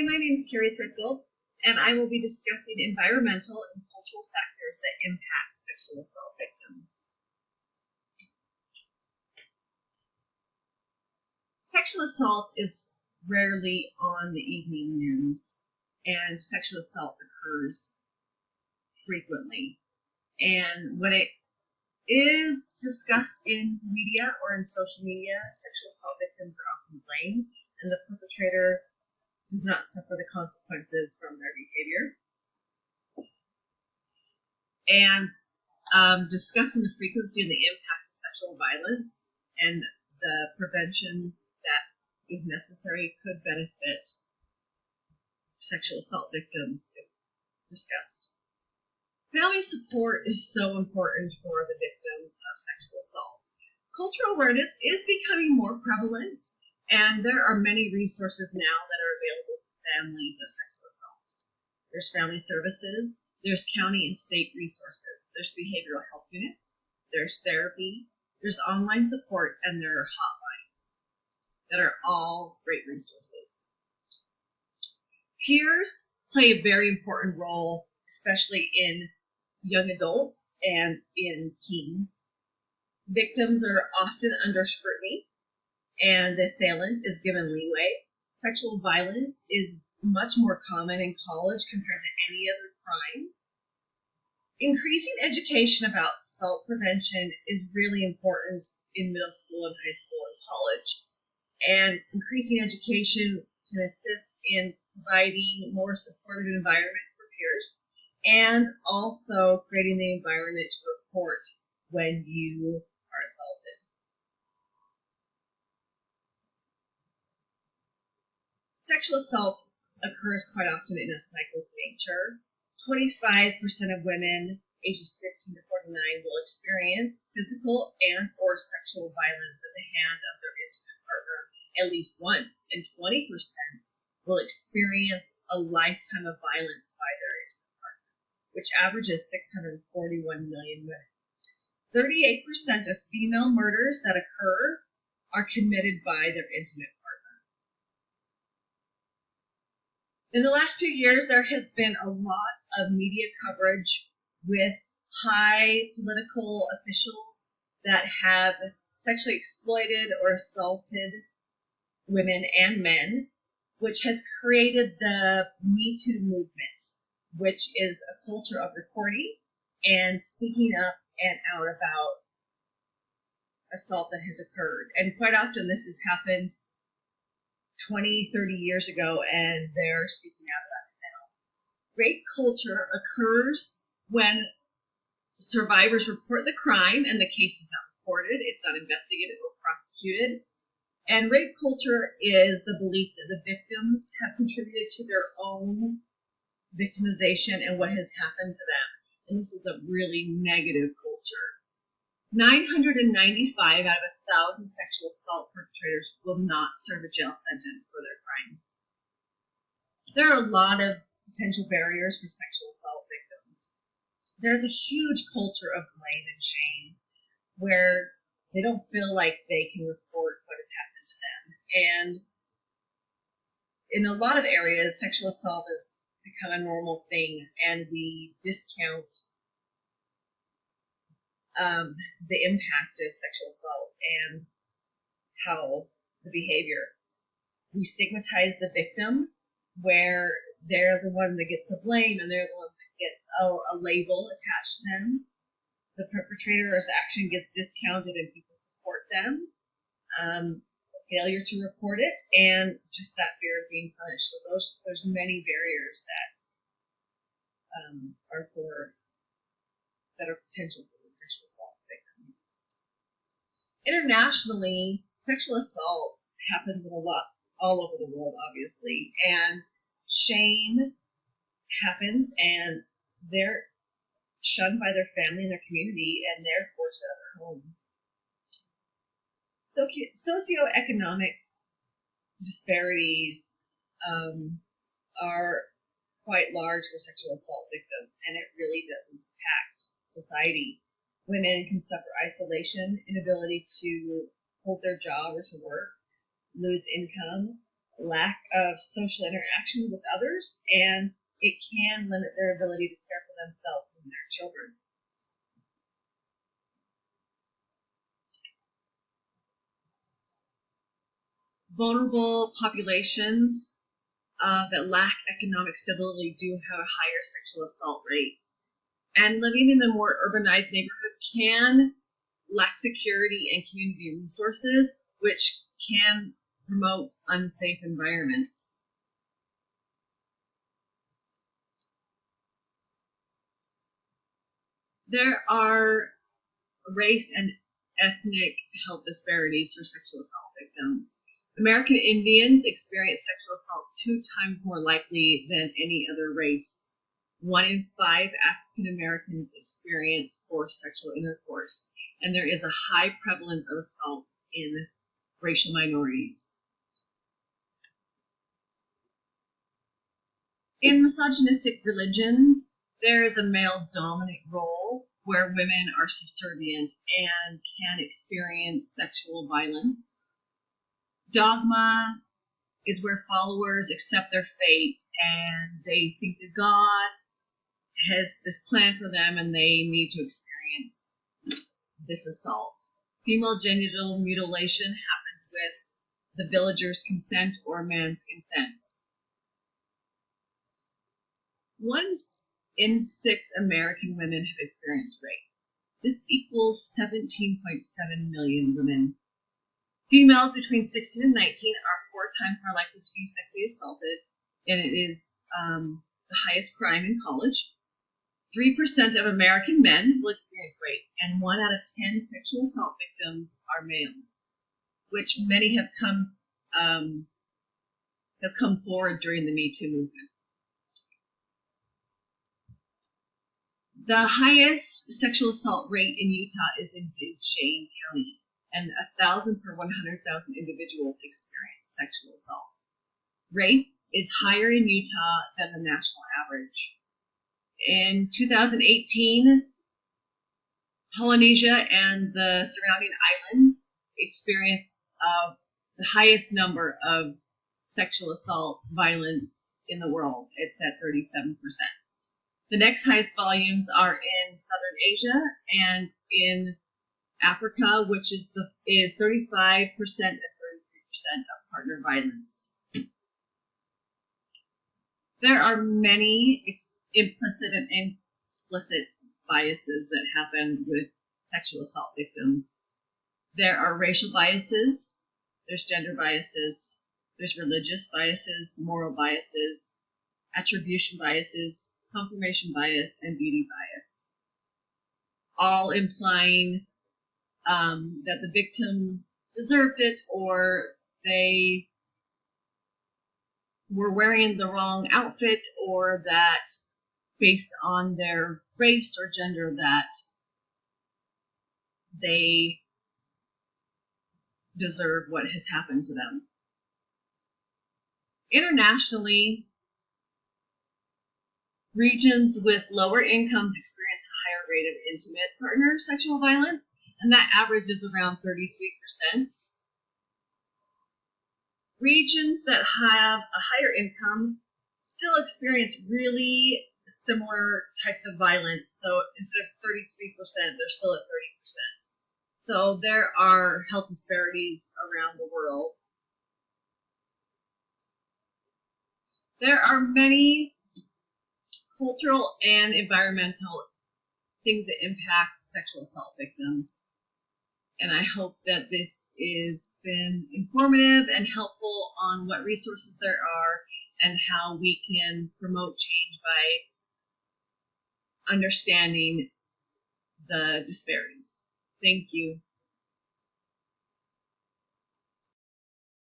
my name is Carrie Threadgold, and I will be discussing environmental and cultural factors that impact sexual assault victims. Sexual assault is rarely on the evening news, and sexual assault occurs frequently. And when it is discussed in media or in social media, sexual assault victims are often blamed, and the perpetrator does not suffer the consequences from their behavior. And discussing the frequency and the impact of sexual violence and the prevention that is necessary could benefit sexual assault victims if discussed. Family support is so important for the victims of sexual assault. Cultural awareness is becoming more prevalent, and there are many resources now that are available for families of sexual assault. There's family services, there's county and state resources, there's behavioral health units, there's therapy, there's online support, and there are hotlines that are all great resources. Peers play a very important role, especially in young adults and in teens. Victims are often under scrutiny, and the assailant is given leeway. Sexual violence is much more common in college compared to any other crime. Increasing education about assault prevention is really important in middle school and high school and college. And increasing education can assist in providing more supportive environment for peers, and also creating the environment to report when you are assaulted. Sexual assault occurs quite often in a cyclic nature. 25% of women ages 15 to 49 will experience physical and or sexual violence at the hand of their intimate partner at least once, and 20% will experience a lifetime of violence by their intimate partner, which averages 641 million women. 38% of female murders that occur are committed by their intimate partner. In the last few years, there has been a lot of media coverage with high political officials that have sexually exploited or assaulted women and men, which has created the Me Too movement, which is a culture of reporting and speaking up and out about assault that has occurred. And quite often this has happened 20, 30 years ago, and they're speaking out about it now. Rape culture occurs when survivors report the crime and the case is not reported, it's not investigated or prosecuted. And rape culture is the belief that the victims have contributed to their own victimization and what has happened to them. And this is a really negative culture. 995 out of 1,000 sexual assault perpetrators will not serve a jail sentence for their crime. There are a lot of potential barriers for sexual assault victims. There's a huge culture of blame and shame where they don't feel like they can report what has happened to them. And in a lot of areas, sexual assault has become a normal thing, and we discount the impact of sexual assault and how the behavior. We stigmatize the victim, where they're the one that gets the blame and they're the one that gets a label attached to them. The perpetrator's action gets discounted and people support them. Failure to report it, and just that fear of being punished. So there's many barriers that are potential for the sexual assault victim. Internationally, sexual assault happens a lot all over the world, obviously, and shame happens, and they're shunned by their family and their community, and they're forced out of their homes. Socioeconomic disparities are quite large for sexual assault victims, and it really does impact society. Women can suffer isolation, inability to hold their job or to work, lose income, lack of social interaction with others, and it can limit their ability to care for themselves and their children. Vulnerable populations that lack economic stability do have a higher sexual assault rate. And living in a more urbanized neighborhood can lack security and community resources, which can promote unsafe environments. There are race and ethnic health disparities for sexual assault victims. American Indians experience sexual assault 2 times more likely than any other race. 1 in 5 African Americans experience forced sexual intercourse, and there is a high prevalence of assault in racial minorities. In misogynistic religions, there is a male-dominant role where women are subservient and can experience sexual violence. Dogma is where followers accept their fate and they think that God has this plan for them and they need to experience this assault. Female genital mutilation happens with the villager's consent or man's consent. 1 in 6 American women have experienced rape. This equals 17.7 million women. Females between 16 and 19 are 4 times more likely to be sexually assaulted, and it is the highest crime in college. 3% of American men will experience rape, and 1 out of 10 sexual assault victims are male, which many have come forward during the Me Too movement. The highest sexual assault rate in Utah is in Duchesne County, and 1,000 per 100,000 individuals experience sexual assault. Rape is higher in Utah than the national average. In 2018, Polynesia and the surrounding islands experienced the highest number of sexual assault violence in the world. It's at 37%. The next highest volumes are in Southern Asia and in Africa, which is 35% and 33% of partner violence. There are many implicit and explicit biases that happen with sexual assault victims. There are racial biases, there's gender biases, there's religious biases, moral biases, attribution biases, confirmation bias, and beauty bias, all implying that the victim deserved it or they were wearing the wrong outfit or that based on their race or gender that they deserve what has happened to them. Internationally, regions with lower incomes experience a higher rate of intimate partner sexual violence, and that average is around 33%. Regions that have a higher income still experience really similar types of violence. So instead of 33%, they're still at 30%. So there are health disparities around the world. There are many cultural and environmental things that impact sexual assault victims. And I hope that this has been informative and helpful on what resources there are and how we can promote change by understanding the disparities. Thank you.